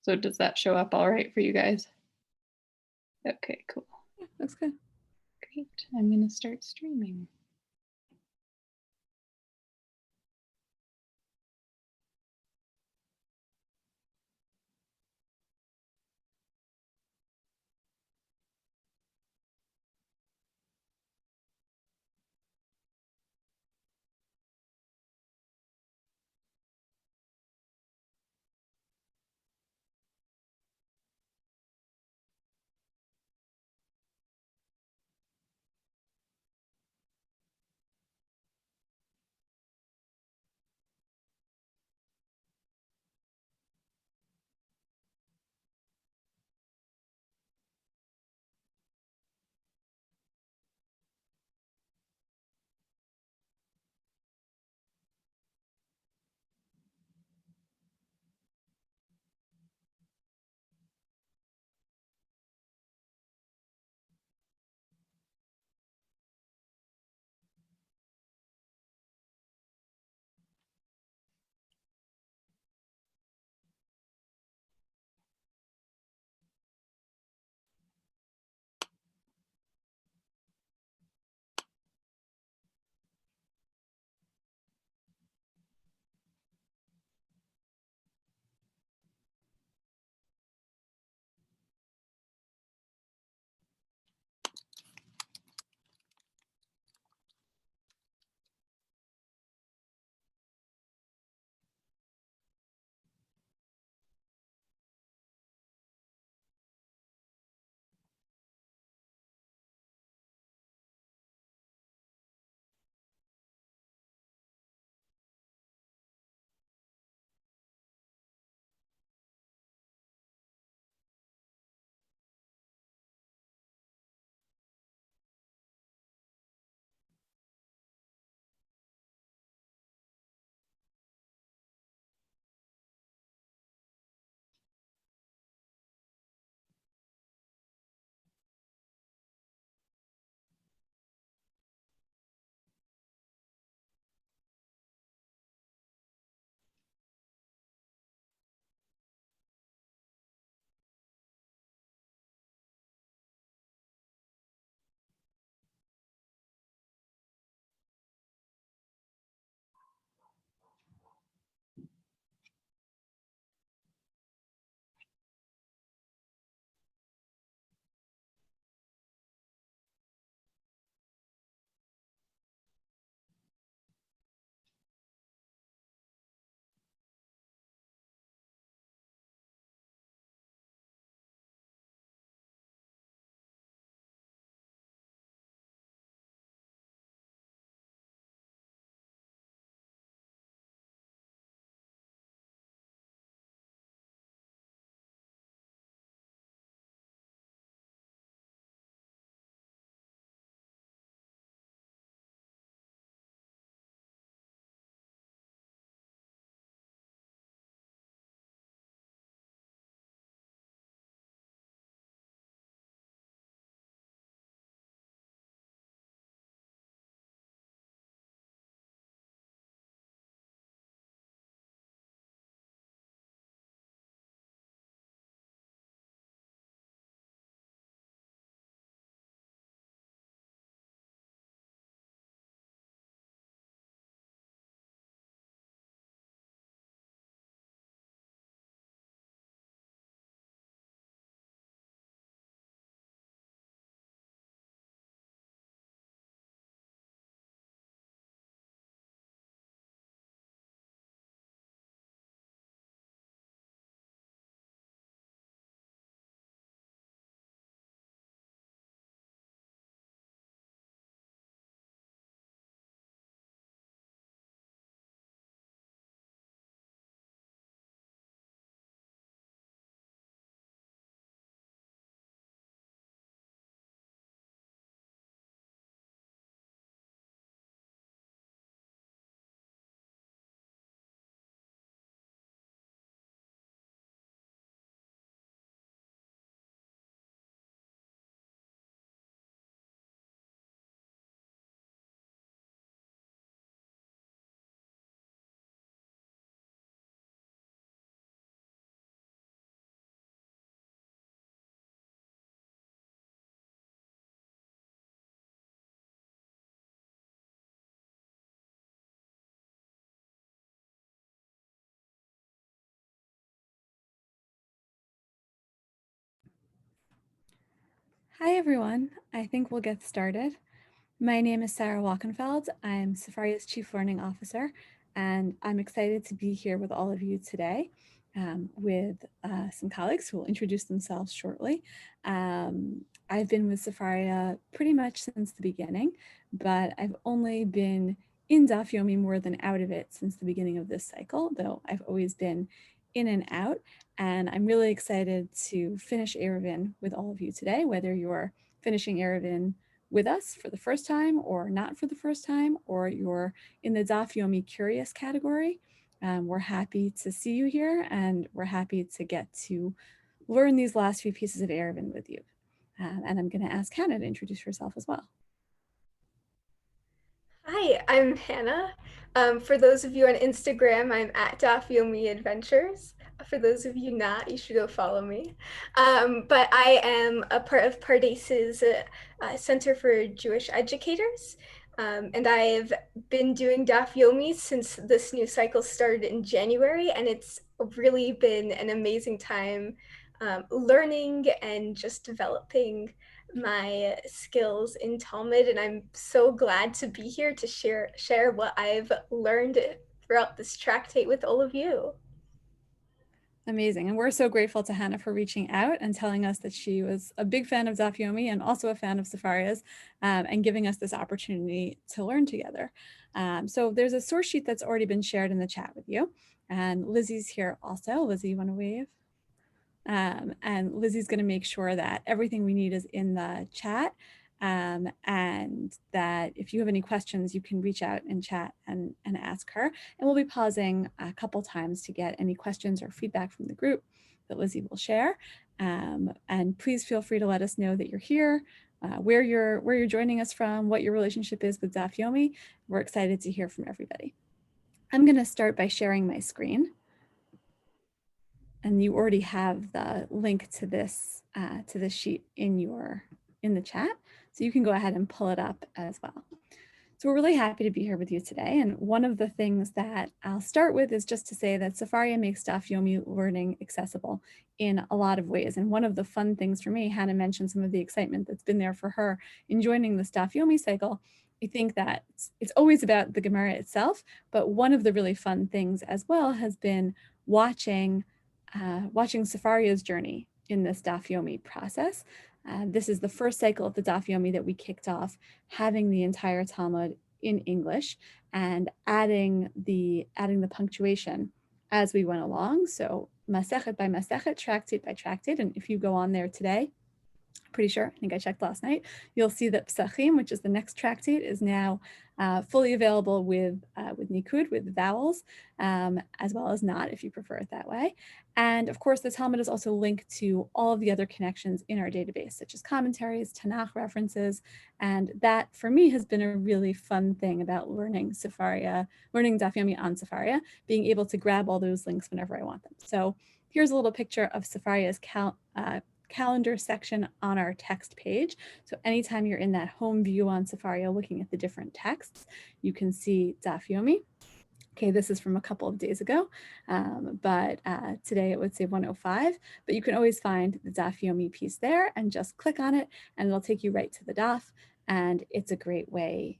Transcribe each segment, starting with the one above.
So does that show up all right for you guys? Okay, cool. Yeah, looks good. Great. I'm going to start streaming. Hi, everyone. I think we'll get started. My name is Sara Wolkenfeld. I'm Sefaria's Chief Learning Officer, and I'm excited to be here with all of you today with some colleagues who will introduce themselves shortly. I've been with Sefaria pretty much since the beginning, but I've only been in Daf Yomi more than out of it since the beginning of this cycle, though I've always been in and out. And I'm really excited to finish Eruvin with all of you today, whether you're finishing Eruvin with us for the first time or not for the first time, or you're in the Daf Yomi Curious category. We're happy to see you here, and we're happy to get to learn these last few pieces of Eruvin with you. And I'm going to ask Hannah to introduce herself as well. Hi, I'm Hannah. For those of you on Instagram, I'm at Daf Yomi Adventures. For those of you not, you should go follow me. But I am a part of Pardes's Center for Jewish Educators. And I've been doing Daf Yomi since this new cycle started in January, and it's really been an amazing time learning and just developing my skills in Talmud, and I'm so glad to be here to share what I've learned throughout this tractate with all of you. Amazing. And we're so grateful to Hannah for reaching out and telling us that she was a big fan of Daf Yomi and also a fan of Sefaria's, and giving us this opportunity to learn together. So there's a source sheet that's already been shared in the chat with you. And Lizzie's here also. Lizzie, you want to wave? And Lizzie's going to make sure that everything we need is in the chat, and that if you have any questions, you can reach out in chat and ask her. And we'll be pausing a couple times to get any questions or feedback from the group that Lizzie will share. And please feel free to let us know that you're here, where you're joining us from, what your relationship is with Daf Yomi. We're excited to hear from everybody. I'm going to start by sharing my screen. And you already have the link to this sheet in the chat, so you can go ahead and pull it up as well. So we're really happy to be here with you today. And one of the things that I'll start with is just to say that Sefaria makes Daf Yomi learning accessible in a lot of ways. And one of the fun things for me, Hannah mentioned some of the excitement that's been there for her in joining the Daf Yomi cycle. I think that it's always about the Gemara itself, but one of the really fun things as well has been watching Sefaria's journey in this Daf Yomi process. This is the first cycle of the Daf Yomi that we kicked off, having the entire Talmud in English and adding the punctuation as we went along. So Masechet by Masechet, tractate by tractate. And if you go on there today, pretty sure, I think I checked last night, you'll see that Psachim, which is the next tractate, is now fully available with Nikud, with vowels, as well as not, if you prefer it that way. And of course, the Talmud is also linked to all of the other connections in our database, such as commentaries, Tanakh references. And that, for me, has been a really fun thing about learning Sefaria, learning Daf Yomi on Sefaria, being able to grab all those links whenever I want them. So here's a little picture of Sefaria's calendar section on our text page. So anytime you're in that home view on Sefaria looking at the different texts, you can see Daf Yomi. Okay, this is from a couple of days ago, but today it would say 105, but you can always find the Daf Yomi piece there and just click on it and it'll take you right to the Daf. And it's a great way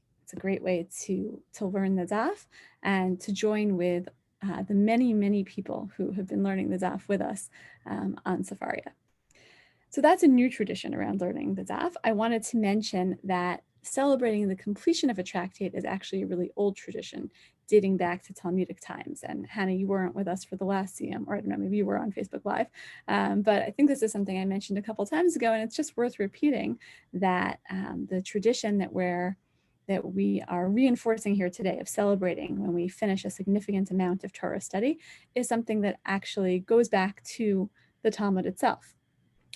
to learn the Daf and to join with the many people who have been learning the Daf with us on Sefaria. So that's a new tradition around learning the Daf. I wanted to mention that celebrating the completion of a tractate is actually a really old tradition dating back to Talmudic times. And Hannah, you weren't with us for the last Siyum, or I don't know, maybe you were on Facebook Live. But I think this is something I mentioned a couple times ago, and it's just worth repeating that the tradition that we are reinforcing here today of celebrating when we finish a significant amount of Torah study is something that actually goes back to the Talmud itself.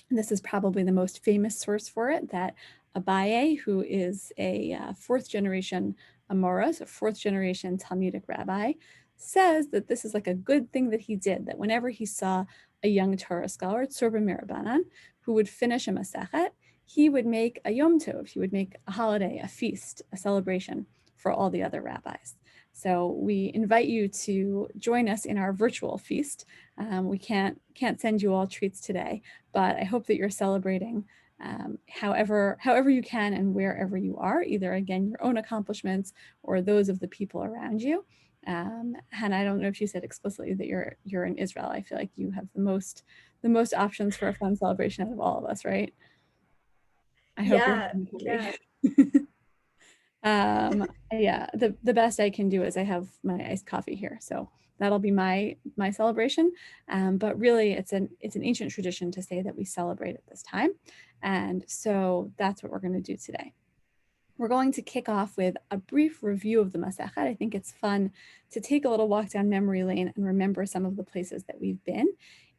And this is probably the most famous source for it, that Abaye, who is a fourth generation Amoros, a fourth generation Talmudic rabbi, says that this is like a good thing that he did, that whenever he saw a young Torah scholar, Tzorba Mirabanan, who would finish a Masechet, he would make a Yom Tov, he would make a holiday, a feast, a celebration for all the other rabbis. So we invite you to join us in our virtual feast. We can't send you all treats today, but I hope that you're celebrating however you can and wherever you are, either again, your own accomplishments or those of the people around you. Hannah, I don't know if you said explicitly that you're in Israel. I feel like you have the most options for a fun celebration out of all of us, right? I hope you're Yeah, having a yeah. party. Yeah, the best I can do is I have my iced coffee here, so that'll be my celebration. But really, it's an ancient tradition to say that we celebrate at this time, and so that's what we're going to do today. We're going to kick off with a brief review of the Masechet. I think it's fun to take a little walk down memory lane and remember some of the places that we've been.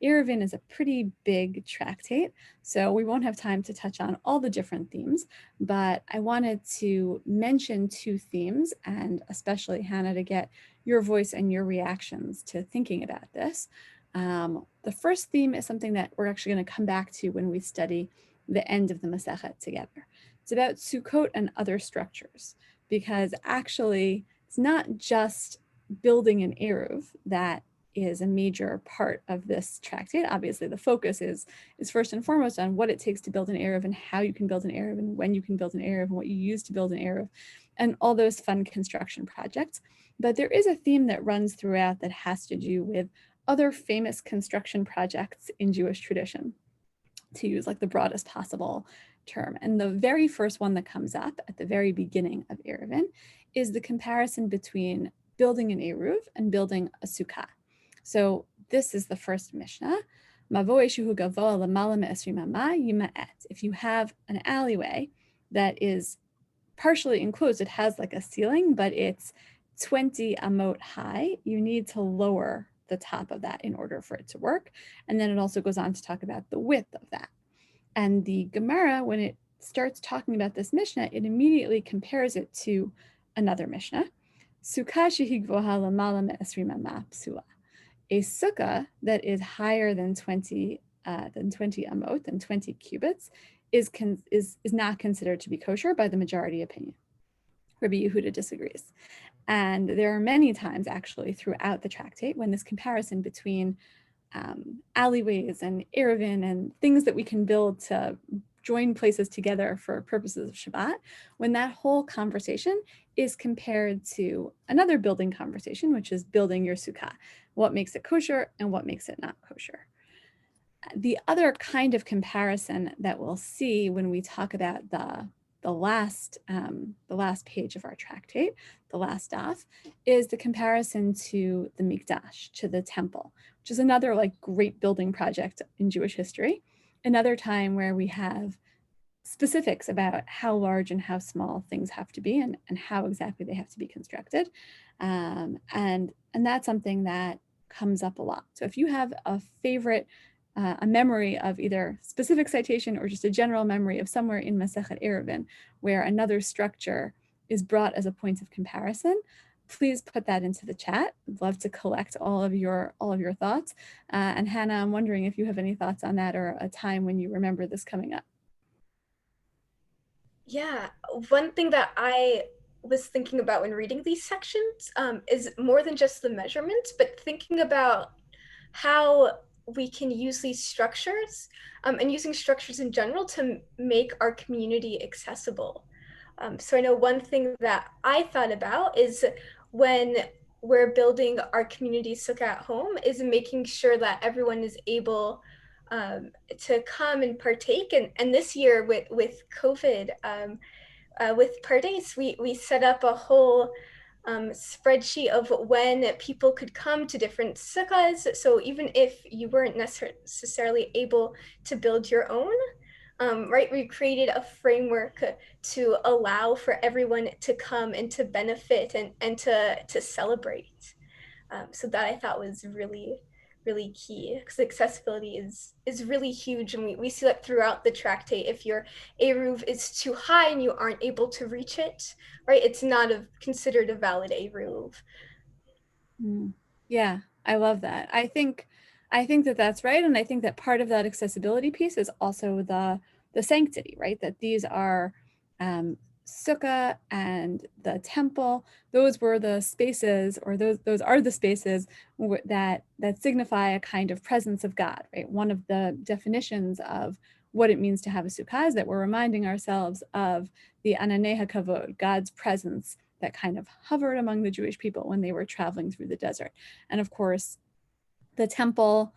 Eruvin is a pretty big tractate, so we won't have time to touch on all the different themes, but I wanted to mention 2 themes, and especially Hannah, to get your voice and your reactions to thinking about this. The first theme is something that we're actually going to come back to when we study the end of the Masechet together. It's about Sukkot and other structures, because actually it's not just building an Eruv that is a major part of this tractate. Obviously, the focus is first and foremost on what it takes to build an Eruv and how you can build an Eruv and when you can build an Eruv and what you use to build an Eruv and all those fun construction projects. But there is a theme that runs throughout that has to do with other famous construction projects in Jewish tradition, to use like the broadest possible term. And the very first one that comes up at the very beginning of Eruvin is the comparison between building an Eruv and building a Sukkah. So this is the first Mishnah. If you have an alleyway that is partially enclosed, it has like a ceiling, but it's 20 amot high, you need to lower the top of that in order for it to work. And then it also goes on to talk about the width of that. And the Gemara, when it starts talking about this Mishnah, it immediately compares it to another Mishnah. Sukkah shehigvoha lamala me'esrim amah psula. A sukkah that is higher than 20 amot, than 20 cubits, is not considered to be kosher by the majority opinion. Rabbi Yehuda disagrees. And there are many times actually throughout the tractate when this comparison between alleyways and Eruvin and things that we can build to join places together for purposes of Shabbat, when that whole conversation is compared to another building conversation, which is building your sukkah, what makes it kosher and what makes it not kosher. The other kind of comparison that we'll see when we talk about the last page of our tractate, the last daf, is the comparison to the Mikdash, to the temple, which is another like great building project in Jewish history. Another time where we have specifics about how large and how small things have to be and how exactly they have to be constructed. And that's something that comes up a lot. So if you have a favorite, a memory of either specific citation or just a general memory of somewhere in Masechet Eruvin where another structure is brought as a point of comparison, please put that into the chat. I'd love to collect all of your thoughts. And Hannah, I'm wondering if you have any thoughts on that or a time when you remember this coming up. Yeah, one thing that I was thinking about when reading these sections is more than just the measurements, but thinking about how we can use these structures and using structures in general to make our community accessible. So I know one thing that I thought about is when we're building our community sukkah at home is making sure that everyone is able to come and partake. And this year with COVID, with Pardes, we set up a whole spreadsheet of when people could come to different sukkahs. So even if you weren't necessarily able to build your own, right, we created a framework to allow for everyone to come and to benefit and to celebrate. So that I thought was really, really key, because accessibility is really huge, and we see that throughout the tractate. If your Eruv is too high and you aren't able to reach it, right, it's not considered a valid Eruv. Yeah, I love that. I think that that's right, and I think that part of that accessibility piece is also the sanctity, right? That these are sukkah and the temple, those were the spaces, or those are the spaces that signify a kind of presence of God, right? One of the definitions of what it means to have a sukkah is that we're reminding ourselves of the Ananei HaKavod, God's presence that kind of hovered among the Jewish people when they were traveling through the desert. And of course, the temple,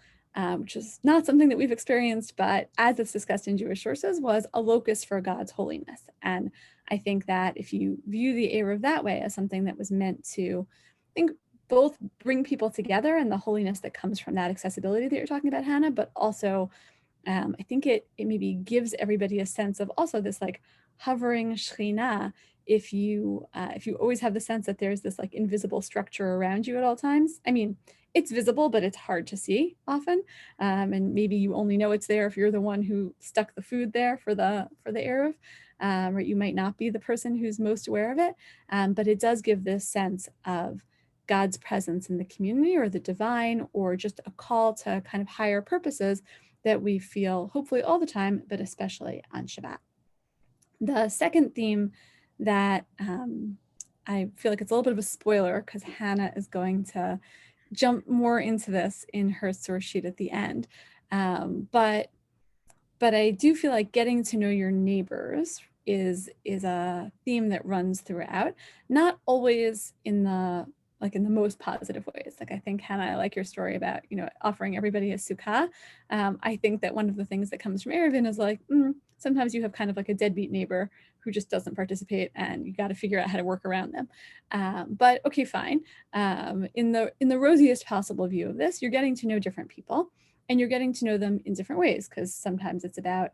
which is not something that we've experienced, but as it's discussed in Jewish sources, was a locus for God's holiness. And I think that if you view the Eruv that way as something that was meant to, I think, both bring people together and the holiness that comes from that accessibility that you're talking about, Hannah, but also I think it maybe gives everybody a sense of also this like hovering Shekhinah. If you always have the sense that there's this like invisible structure around you at all times. I mean, it's visible, but it's hard to see often. And maybe you only know it's there if you're the one who stuck the food there for the Eruv, or you might not be the person who's most aware of it. But it does give this sense of God's presence in the community, or the divine, or just a call to kind of higher purposes that we feel hopefully all the time, but especially on Shabbat. The second theme that I feel like it's a little bit of a spoiler because Hannah is going to jump more into this in her source sheet at the end. But I do feel like getting to know your neighbors is a theme that runs throughout, not always in the most positive ways. Like, I think, Hannah, I like your story about, offering everybody a sukkah. I think that one of the things that comes from Eruvin is like, sometimes you have kind of like a deadbeat neighbor who just doesn't participate, and you got to figure out how to work around them. But okay, fine. In the rosiest possible view of this, you're getting to know different people, and you're getting to know them in different ways, because sometimes it's about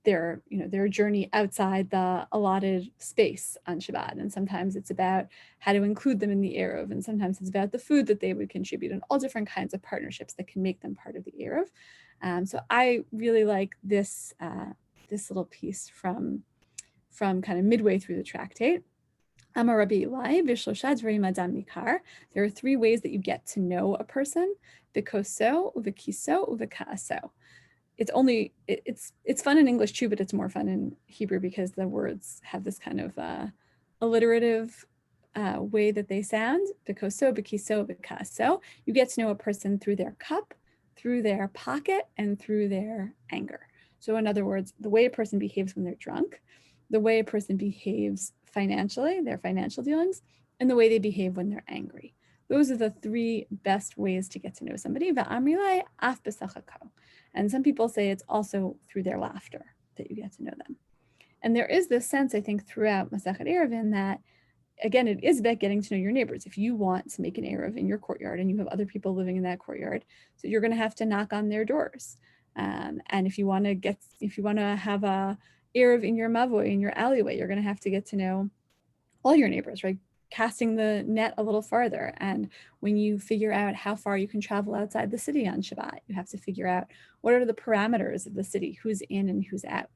their journey outside the allotted space on Shabbat, and sometimes it's about how to include them in the Eruv, and sometimes it's about the food that they would contribute, and all different kinds of partnerships that can make them part of the Eruv. So I really like this little piece from kind of midway through the tractate. Amar Rabbi Eli, Vishlosha Dvarim Adam Mikar. There are three ways that you get to know a person: v'koso, v'kiso, v'kaaso. It's fun in English too, but it's more fun in Hebrew because the words have this kind of alliterative way that they sound. V'koso, v'kiso, v'kaaso. You get to know a person through their cup, through their pocket, and through their anger. So in other words, the way a person behaves when they're drunk, the way a person behaves financially, their financial dealings, and the way they behave when they're angry. Those are the three best ways to get to know somebody. Va'amrilai af b'sachako. And some people say it's also through their laughter that you get to know them. And there is this sense, I think, throughout Masechet Eruvin that, again, it is about getting to know your neighbors. If you want to make an Eruv in your courtyard and you have other people living in that courtyard, so you're going to have to knock on their doors. And if you want to have a Eruv in your mavoi, in your alleyway, you're going to have to get to know all your neighbors, right? Casting the net a little farther. And when you figure out how far you can travel outside the city on Shabbat, you have to figure out what are the parameters of the city, who's in and who's out.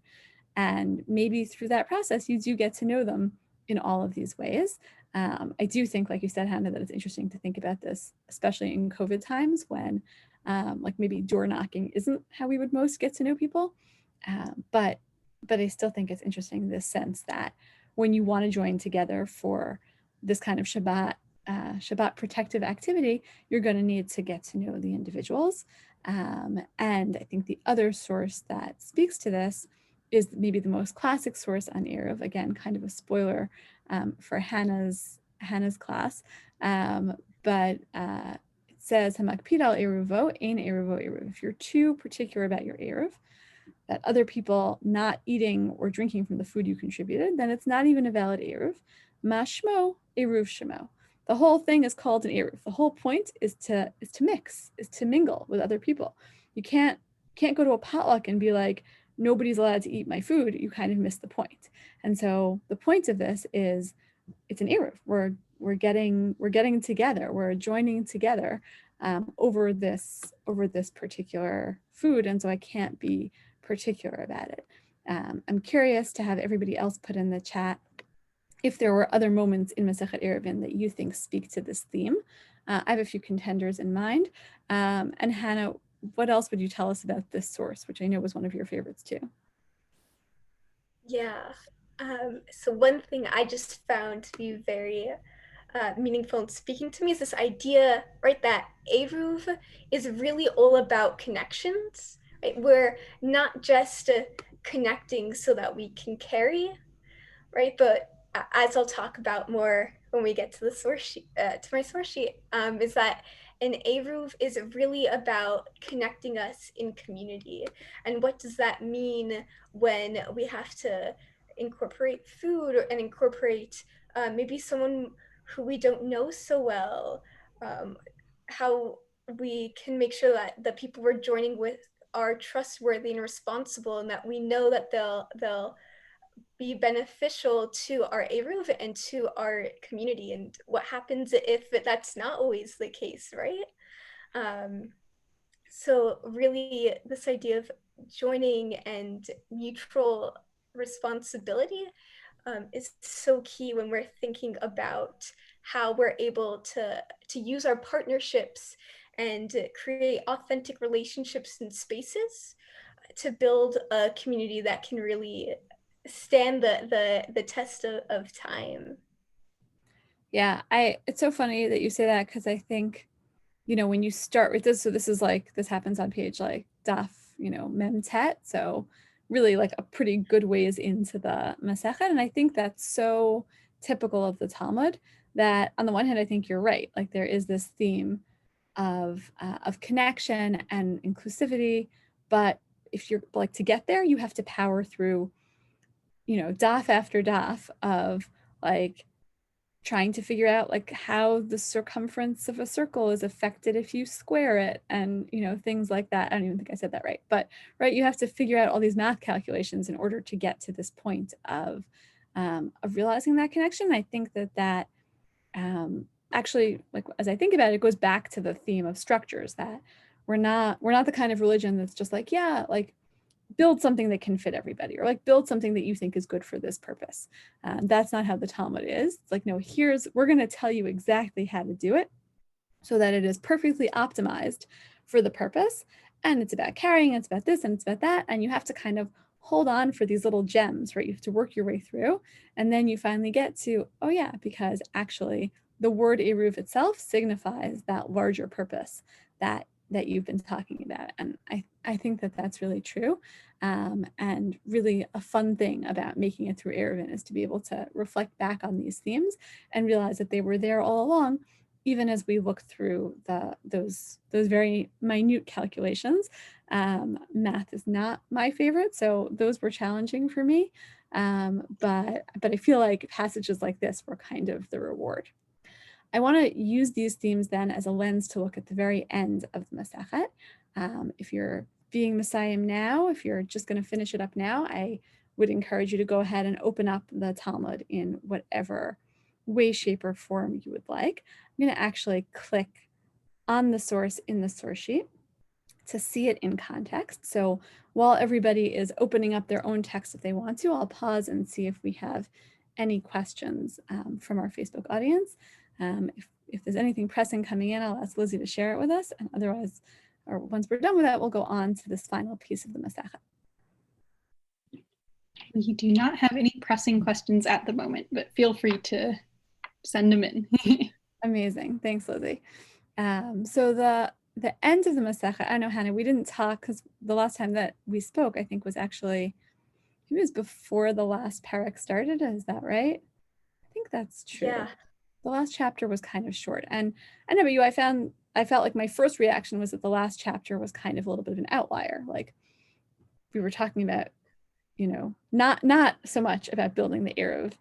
And maybe through that process, you do get to know them in all of these ways. I do think, like you said, Hannah, that it's interesting to think about this, especially in COVID times when like maybe door knocking isn't how we would most get to know people. But I still think it's interesting, this sense that when you want to join together for this kind of Shabbat protective activity, you're going to need to get to know the individuals. And I think the other source that speaks to this is maybe the most classic source on Eruv. Again, kind of a spoiler for Hannah's class, but it says Hamakpid al Eruvo, ein Eruvo Eruv. If you're too particular about your Eruv, that other people not eating or drinking from the food you contributed, then it's not even a valid Eruv. Mashmo Eruv Shemo. The whole thing is called an Eruv. The whole point is to mix, is to mingle with other people. You can't go to a potluck and be like, nobody's allowed to eat my food. You kind of miss the point. And so the point of this is, it's an Eruv. We're getting together. We're joining together over this particular food. And so I can't be particular about it. I'm curious to have everybody else put in the chat if there were other moments in Masechet Eruvin that you think speak to this theme. I have a few contenders in mind. And Hannah, what else would you tell us about this source, which I know was one of your favorites too? Yeah. So one thing I just found to be very meaningful and speaking to me is this idea, right, that Eruv is really all about connections, right? We're not just connecting so that we can carry, right? But as I'll talk about more when we get to the source sheet, to my source sheet, is that an Eruv is really about connecting us in community. And what does that mean when we have to incorporate food and incorporate maybe someone who we don't know so well? How we can make sure that the people we're joining with are trustworthy and responsible, and that we know that they'll be beneficial to our Eruv and to our community. And what happens if that's not always the case, right? Um, so really this idea of joining and mutual responsibility is so key when we're thinking about how we're able to use our partnerships and create authentic relationships and spaces to build a community that can really stand the test of time. Yeah, it's so funny that you say that, because I think, when you start with this, so this is like, this happens on page like Daf, Memtet, so really like a pretty good ways into the Masechet. And I think that's so typical of the Talmud, that on the one hand, I think you're right. Like there is this theme of connection and inclusivity, but if you're like, to get there, you have to power through, daf after daf of like trying to figure out like how the circumference of a circle is affected if you square it, and things like that. I don't even think I said that right, but right, you have to figure out all these math calculations in order to get to this point of realizing that connection. I think that actually, like as I think about it, it goes back to the theme of structures, that we're not the kind of religion that's just like, yeah, like build something that can fit everybody, or like build something that you think is good for this purpose. That's not how the Talmud is. It's like, no, we're going to tell you exactly how to do it so that it is perfectly optimized for the purpose. And it's about carrying, it's about this, and it's about that. And you have to kind of hold on for these little gems, right? You have to work your way through. And then you finally get to, oh yeah, because actually the word Eruv itself signifies that larger purpose that you've been talking about. And I think that that's really true. And really a fun thing about making it through Eruvin is to be able to reflect back on these themes and realize that they were there all along, even as we look through those very minute calculations. Math is not my favorite, so those were challenging for me. But I feel like passages like this were kind of the reward. I want to use these themes then as a lens to look at the very end of the Masechet. If you're being Messiah now, if you're just going to finish it up now, I would encourage you to go ahead and open up the Talmud in whatever way, shape, or form you would like. I'm going to actually click on the source in the source sheet to see it in context. So while everybody is opening up their own text if they want to, I'll pause and see if we have any questions from our Facebook audience. If there's anything pressing coming in, I'll ask Lizzie to share it with us. And otherwise, or once we're done with that, we'll go on to this final piece of the Masechet. We do not have any pressing questions at the moment, but feel free to send them in. Amazing. Thanks, Lizzie. So the end of the Masechet, I know, Hannah, we didn't talk because the last time that we spoke, I think, was actually, it was before the last parak started. Is that right? I think that's true. Yeah. The last chapter was kind of short. And I know about you, I felt like my first reaction was that the last chapter was kind of a little bit of an outlier. Like we were talking about, not so much about building the Eruv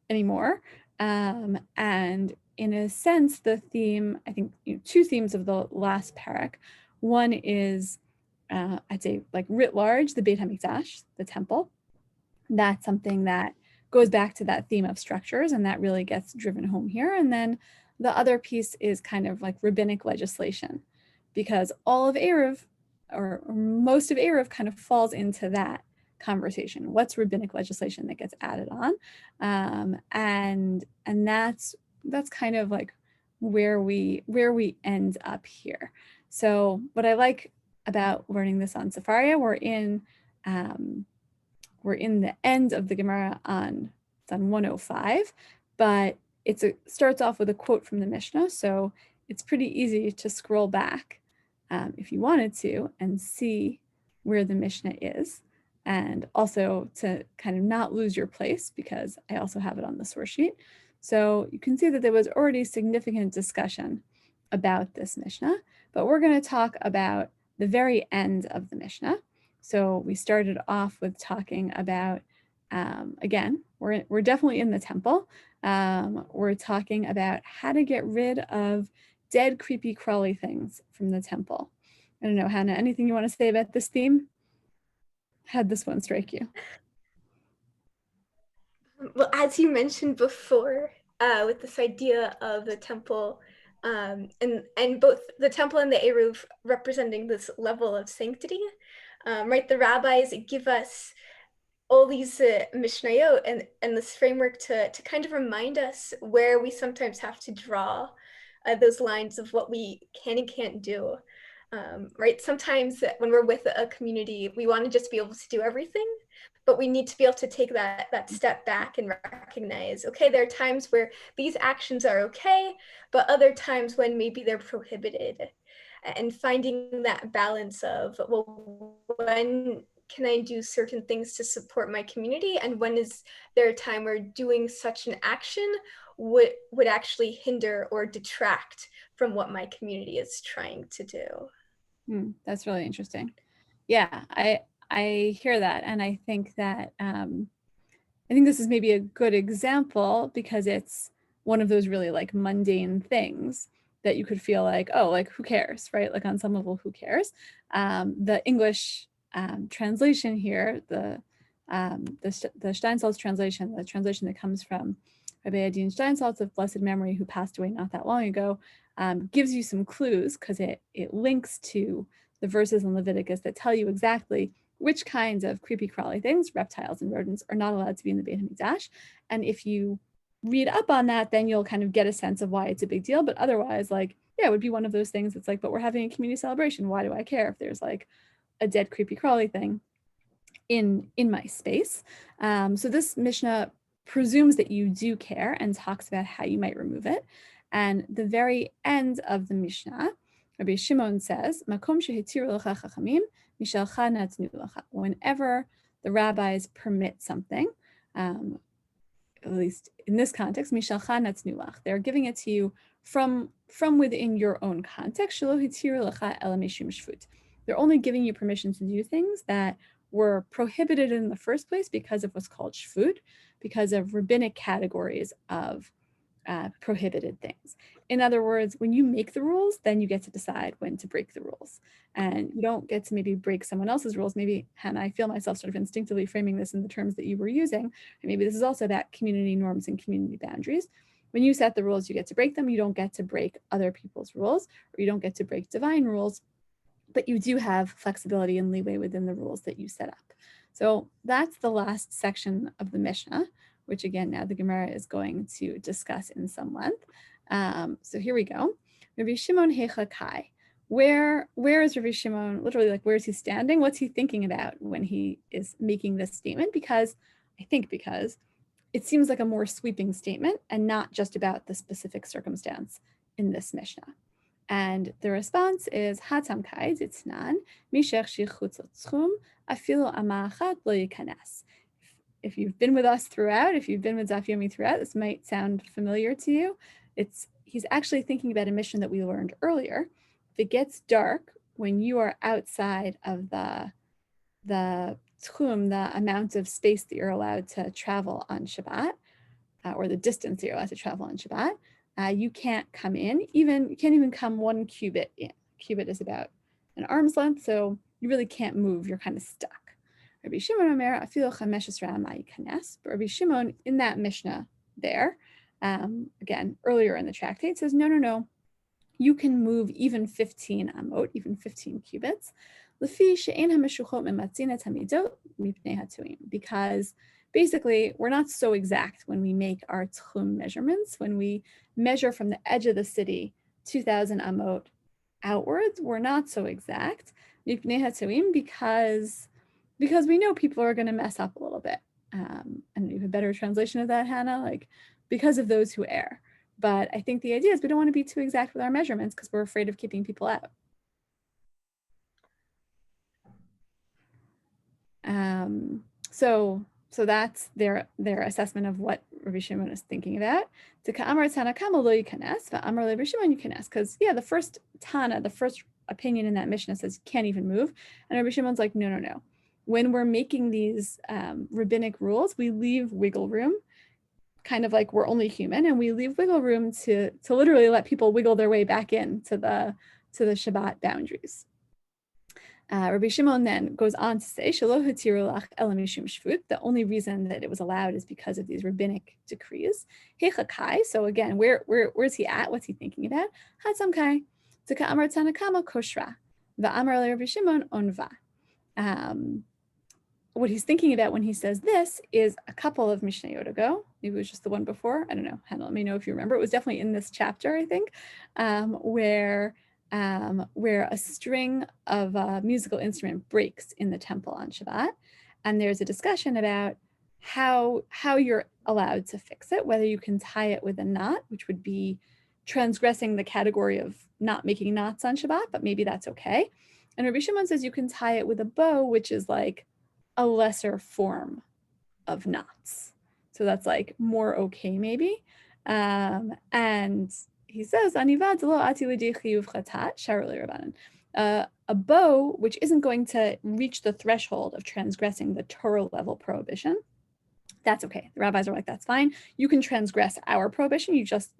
anymore. And in a sense, the theme, I think, two themes of the last parak. One is, I'd say, like writ large, the Beit HaMikdash, the temple. That's something that goes back to that theme of structures, and that really gets driven home here. And then the other piece is kind of like rabbinic legislation, because all of Eruv, or most of Eruv, kind of falls into that conversation. What's rabbinic legislation that gets added on? And that's kind of like where we end up here. So what I like about learning this on Sefaria, we're in we're in the end of the Gemara on 105, but it starts off with a quote from the Mishnah, so it's pretty easy to scroll back if you wanted to and see where the Mishnah is, and also to kind of not lose your place because I also have it on the source sheet. So you can see that there was already significant discussion about this Mishnah, but we're going to talk about the very end of the Mishnah. So we started off with talking about, again, we're definitely in the temple. We're talking about how to get rid of dead, creepy, crawly things from the temple. I don't know, Hannah, anything you want to say about this theme? How'd this one strike you? Well, as you mentioned before, with this idea of the temple, and both the temple and the Eruv representing this level of sanctity, right? The rabbis give us all these mishnayot and this framework to kind of remind us where we sometimes have to draw those lines of what we can and can't do. Right? Sometimes when we're with a community, we want to just be able to do everything, but we need to be able to take that step back and recognize, okay, there are times where these actions are okay, but other times when maybe they're prohibited. And finding that balance of, well, when can I do certain things to support my community, and when is there a time where doing such an action would actually hinder or detract from what my community is trying to do. That's really interesting. Yeah, I hear that, and I think that I think this is maybe a good example because it's one of those really like mundane things that you could feel like, oh, like who cares, right? Like on some level, who cares? The English translation here, the Steinsaltz translation, the translation that comes from Rabbi Adin Steinsaltz of blessed memory, who passed away not that long ago, gives you some clues because it links to the verses in Leviticus that tell you exactly which kinds of creepy crawly things, reptiles and rodents, are not allowed to be in the Beit HaMikdash. And if you read up on that, then you'll kind of get a sense of why it's a big deal. But otherwise, like, yeah, it would be one of those things that's like, but we're having a community celebration. Why do I care if there's like a dead creepy crawly thing in my space? So this Mishnah presumes that you do care and talks about how you might remove it. And the very end of the Mishnah, Rabbi Shimon says, "Makom shehitiru lecha chachamim, mishalcha natnu lecha." Whenever the rabbis permit something, at least in this context, mishalcha natnu lech, they're giving it to you from within your own context. Shelo hitiru lecha ela mishum shvut. They're only giving you permission to do things that were prohibited in the first place because of what's called shvut, because of rabbinic categories of prohibited things. In other words, when you make the rules, then you get to decide when to break the rules. And you don't get to maybe break someone else's rules. Maybe, Hannah, I feel myself sort of instinctively framing this in the terms that you were using. And maybe this is also about community norms and community boundaries. When you set the rules, you get to break them. You don't get to break other people's rules, or you don't get to break divine rules, but you do have flexibility and leeway within the rules that you set up. So that's the last section of the Mishnah, which again, now the Gemara is going to discuss in some length. So here we go. Rabbi Shimon Hecha Kai. Where is Rabbi Shimon? Literally, like, where is he standing? What's he thinking about when he is making this statement? Because it seems like a more sweeping statement and not just about the specific circumstance in this Mishnah. And the response is Hatam Kai Ditznan Mishech Shichutz Tzchum Afilu Amachat Lo Yikanes. If you've been with us throughout, if you've been with Daf Yomi throughout, this might sound familiar to you. He's actually thinking about a mission that we learned earlier. If it gets dark when you are outside of the tchum, the amount of space that you're allowed to travel on Shabbat, or the distance that you're allowed to travel on Shabbat, you can't come in. You can't even come 1 cubit in. Cubit is about an arm's length, so you really can't move. You're kind of stuck. Rabbi Shimon Omer afilu chamesh esrei ama yikanes. But Rabbi Shimon in that Mishnah there, again earlier in the tractate, says no, you can move even 15 amot, even 15 cubits, lefi she'ein hameshuchot mematzin hamidot mipnei hatuim, because basically we're not so exact when we make our tchum measurements. When we measure from the edge of the city 2,000 amot outwards, we're not so exact mipnei hatuim because we know people are going to mess up a little and you have a better translation of that, Hannah, like because of those who err. But I think the idea is we don't want to be too exact with our measurements because we're afraid of keeping people out. So that's their assessment of what Rabbi Shimon is thinking about. Because yeah, the first Tana, the first opinion in that Mishnah says you can't even move, and Rabbi Shimon's like, no. When we're making these rabbinic rules, we leave wiggle room, kind of like we're only human, and we leave wiggle room to literally let people wiggle their way back in to the Shabbat boundaries. Rabbi Shimon then goes on to say, the only reason that it was allowed is because of these rabbinic decrees. So again, where's he at? What's he thinking about? What he's thinking about when he says this is a couple of Mishnayot ago. Maybe it was just the one before. I don't know. Hannah, let me know if you remember. It was definitely in this chapter, I think, where a string of a musical instrument breaks in the temple on Shabbat. And there's a discussion about how you're allowed to fix it, whether you can tie it with a knot, which would be transgressing the category of not making knots on Shabbat, but maybe that's okay. And Rabbi Shimon says you can tie it with a bow, which is like a lesser form of knots. So that's like more okay maybe. And he says, a bow which isn't going to reach the threshold of transgressing the Torah level prohibition, that's okay. The rabbis are like, that's fine. You can transgress our prohibition. You just,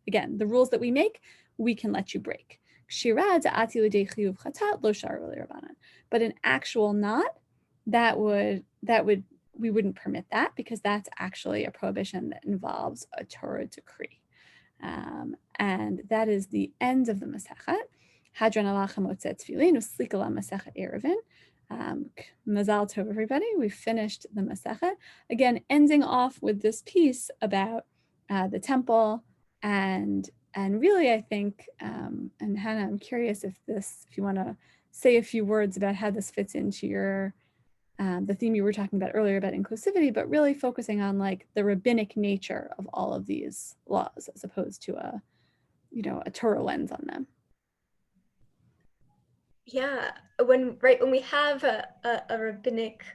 again, the rules that we make, we can let you break. But an actual knot, we wouldn't permit that because that's actually a prohibition that involves a Torah decree. And that is the end of the Masechet. Hadran alacha motzeh tefillin uslik ala Masechet Eruvin. Mazal tov, everybody. We finished the Masechet. Again, ending off with this piece about the temple and really, I think, and Hannah, I'm curious if you want to say a few words about how this fits into your the theme you were talking about earlier about inclusivity, but really focusing on like the rabbinic nature of all of these laws as opposed to a Torah lens on them. Yeah, when we have a rabbinic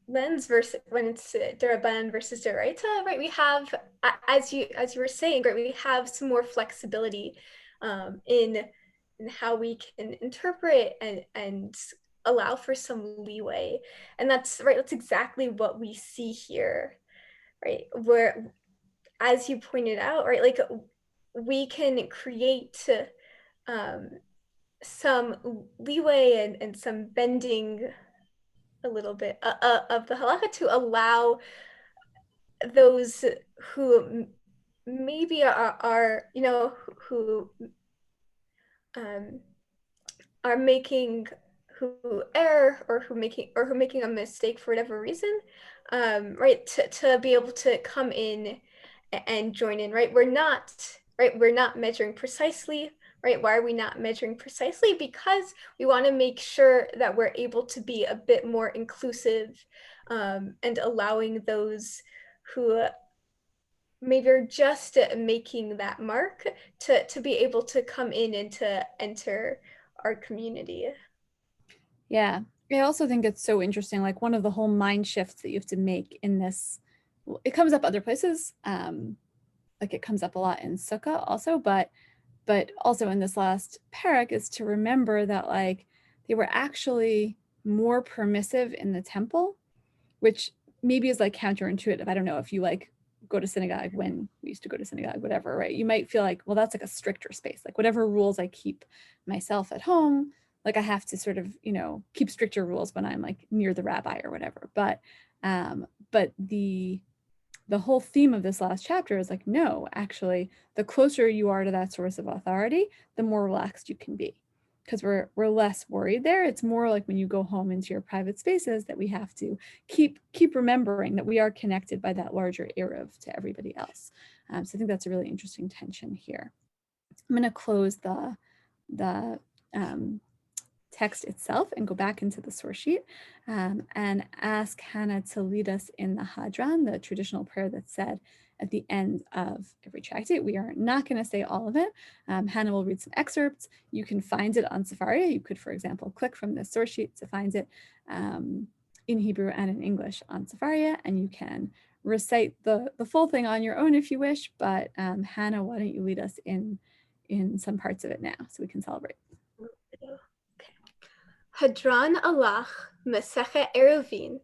lens versus when it's Derabanan versus Deraita, right? We have, as you were saying, right, we have some more flexibility in how we can interpret and allow for some leeway, and that's exactly what we see here, right? Where, as you pointed out, right, like we can create some leeway and some bending a little bit of the halakha to allow those who maybe are who are making who err or who making a mistake for whatever reason, right, to be able to come in and join in, right? We're not measuring precisely, right? Why are we not measuring precisely? Because we want to make sure that we're able to be a bit more inclusive and allowing those who maybe are just making that mark to be able to come in and to enter our community. Yeah, I also think it's so interesting. Like one of the whole mind shifts that you have to make in this, it comes up other places. Like it comes up a lot in Sukkah also, but also in this last parak is to remember that like they were actually more permissive in the temple, which maybe is like counterintuitive. I don't know if you like go to synagogue when we used to go to synagogue, whatever, right? You might feel like, well, that's like a stricter space. Like whatever rules I keep myself at home, like I have to sort of, keep stricter rules when I'm like near the rabbi or whatever. But the whole theme of this last chapter is like, no, actually, the closer you are to that source of authority, the more relaxed you can be, because we're less worried there. It's more like when you go home into your private spaces that we have to keep remembering that we are connected by that larger eruv to everybody else. So I think that's a really interesting tension here. I'm going to close the text itself and go back into the source sheet and ask Hannah to lead us in the Hadran, the traditional prayer that's said at the end of every tractate. We are not going to say all of it. Hannah will read some excerpts. You can find it on Sefaria. You could, for example, click from the source sheet to find it in Hebrew and in English on Sefaria, and you can recite the full thing on your own if you wish, but Hannah, why don't you lead us in some parts of it now so we can celebrate. Hadran alach Masechet Eruvin,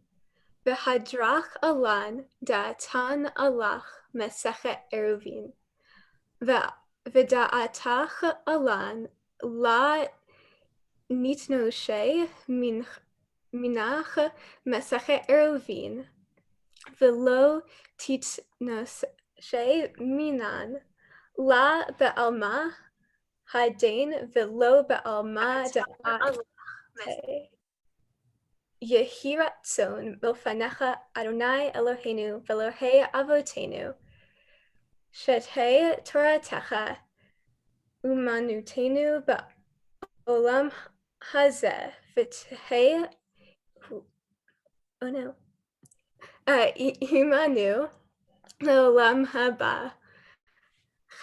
v'hadrach alan da'atan alach Masechet Eruvin, v'da'atach alan la nitnoshe minach Masechet Eruvin, v'lo titnoshe minan la be'alma hadain v'lo be'alma da'at Yehi ratzon milfanecha Adonai Eloheinu v'Elohei avotenu shetei Toratecha umanutenu ba'olam hazeh v'tehei imanu le'olam haba.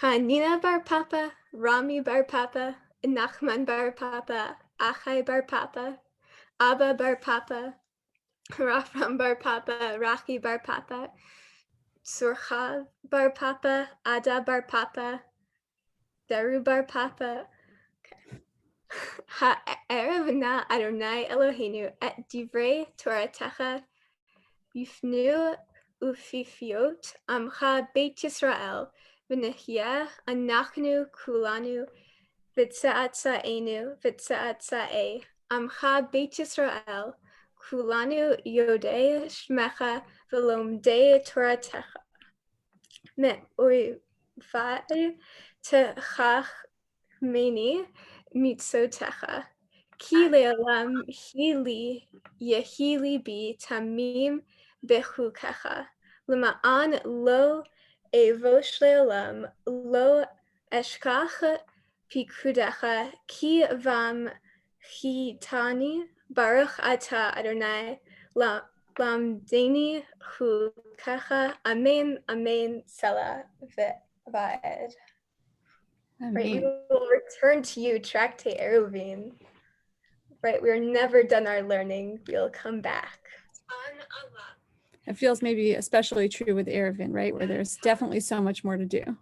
Chanina bar Papa, Rami bar Papa, Nachman bar Papa, Achai bar Papa, Abba bar Papa, Rafram bar Papa, Rachi bar Papa, Surchav bar Papa, Ada bar Papa, Daru bar Papa. Ha'erev na Adonai Eloheinu et divrei Toratecha yifnu ufifiot amcha Beit Yisrael v'nehiyeh anachnu kulanu v'tze'atza'enu v'tze'atza'e amcha Beit Yisrael kulanu yodei shmecha v'lomdei Toratecha me'oivai techach meni mitzotecha ki le'olam hili yehili bi tamim bechukecha lema'an lo evosh le'olam lo eshkach pikudecha ki vam chitani baruch ata Adonai lamdeni chukecha amen amen selah v'vaed. Right, we will return to you, Tractate Eruvin. Right, we're never done our learning. We'll come back. It feels maybe especially true with Eruvin, right, where there's definitely so much more to do.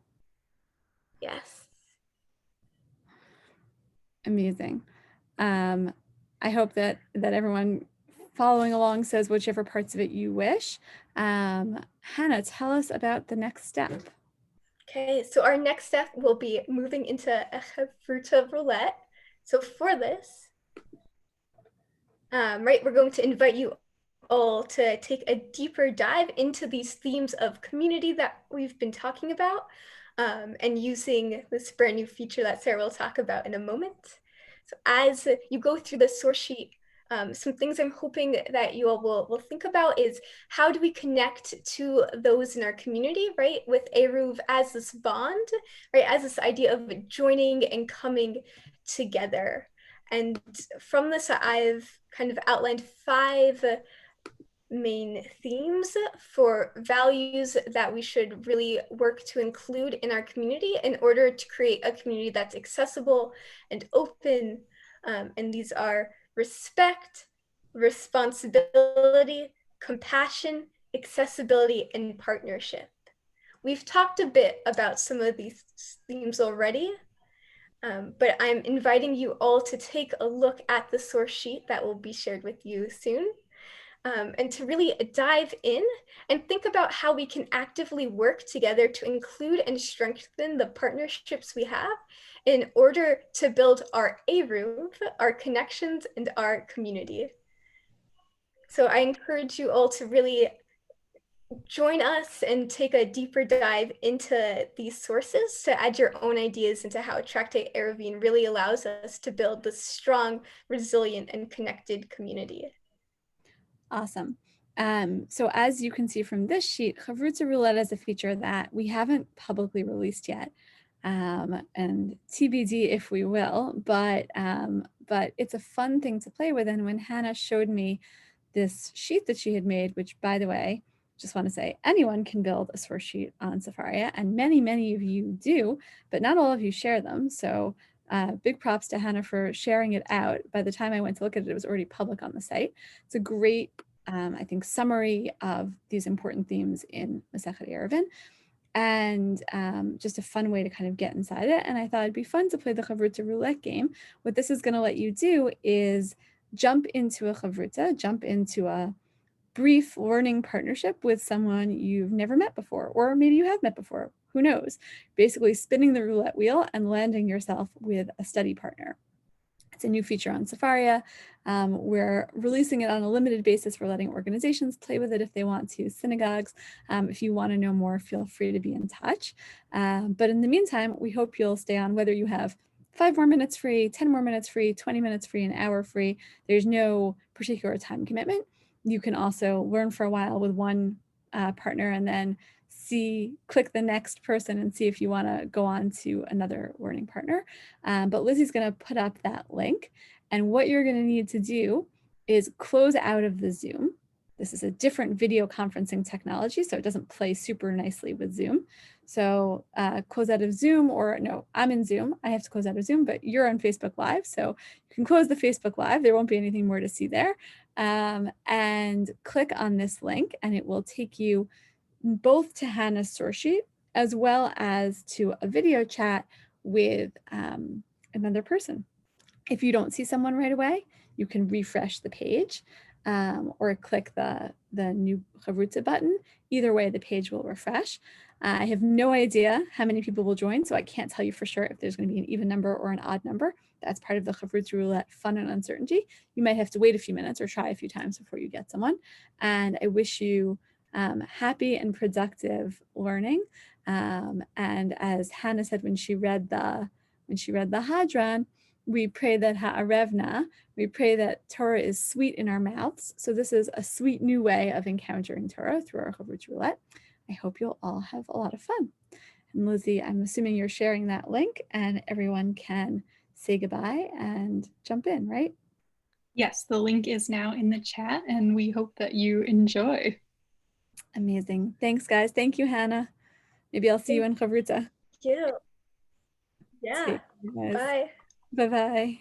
Yes. Amazing. I hope that everyone following along says whichever parts of it you wish. Hannah, tell us about the next step. Okay, so our next step will be moving into a Chavruta roulette. So for this, right, we're going to invite you all to take a deeper dive into these themes of community that we've been talking about, and using this brand new feature that Sara will talk about in a moment. So as you go through the source sheet, some things I'm hoping that you all will think about is how do we connect to those in our community, right? With Eruv as this bond, right? As this idea of joining and coming together. And from this, I've kind of outlined 5 main themes for values that we should really work to include in our community in order to create a community that's accessible and open. And these are respect, responsibility, compassion, accessibility, and partnership. We've talked a bit about some of these themes already, but I'm inviting you all to take a look at the source sheet that will be shared with you soon, and to really dive in and think about how we can actively work together to include and strengthen the partnerships we have in order to build our Eruv, our connections, and our community. So I encourage you all to really join us and take a deeper dive into these sources to add your own ideas into how Tractate Eruvin really allows us to build this strong, resilient, and connected community. Awesome. So as you can see from this sheet, Chavruta Roulette is a feature that we haven't publicly released yet, and TBD if we will, but but it's a fun thing to play with. And when Hannah showed me this sheet that she had made, which, by the way, just want to say anyone can build a source sheet on Sefaria, and many of you do, but not all of you share them. So big props to Hannah for sharing it out. By the time I went to look at it, it was already public on the site. It's a great, I think, summary of these important themes in Masechet Eruvin, and just a fun way to kind of get inside it. And I thought it'd be fun to play the Chavruta roulette game. What this is going to let you do is jump into a Chavruta, jump into a brief learning partnership with someone you've never met before, or maybe you have met before, who knows? Basically spinning the roulette wheel and landing yourself with a study partner. It's a new feature on Sefaria. We're releasing it on a limited basis. We're letting organizations play with it if they want to, synagogues. If you want to know more, feel free to be in touch. But in the meantime, we hope you'll stay on, whether you have 5 more minutes free, 10 more minutes free, 20 minutes free, an hour free. There's no particular time commitment. You can also learn for a while with one partner and then click the next person and see if you want to go on to another learning partner. But Lizzie's going to put up that link. And what you're going to need to do is close out of the Zoom. This is a different video conferencing technology, so it doesn't play super nicely with Zoom. So close out of Zoom, or no, I'm in Zoom. I have to close out of Zoom, but you're on Facebook Live. So you can close the Facebook Live. There won't be anything more to see there. And click on this link, and it will take you both to Hannah's source sheet as well as to a video chat with another person. If you don't see someone right away, you can refresh the page or click the new Chavruta button. Either way, the page will refresh. I have no idea how many people will join, so I can't tell you for sure if there's going to be an even number or an odd number. That's part of the Chavruta roulette fun and uncertainty. You might have to wait a few minutes or try a few times before you get someone. And I wish you happy and productive learning. And as Hannah said when she read the Hadran, we pray that Ha'arevna, we pray that Torah is sweet in our mouths. So this is a sweet new way of encountering Torah through our Chavruta roulette. I hope you'll all have a lot of fun. And Lizzie, I'm assuming you're sharing that link and everyone can say goodbye and jump in, right? Yes, the link is now in the chat and we hope that you enjoy. Amazing. Thanks, guys. Thank you, Hannah. Maybe I'll see you in Chavruta. Thank you. Yeah. Bye. Bye-bye.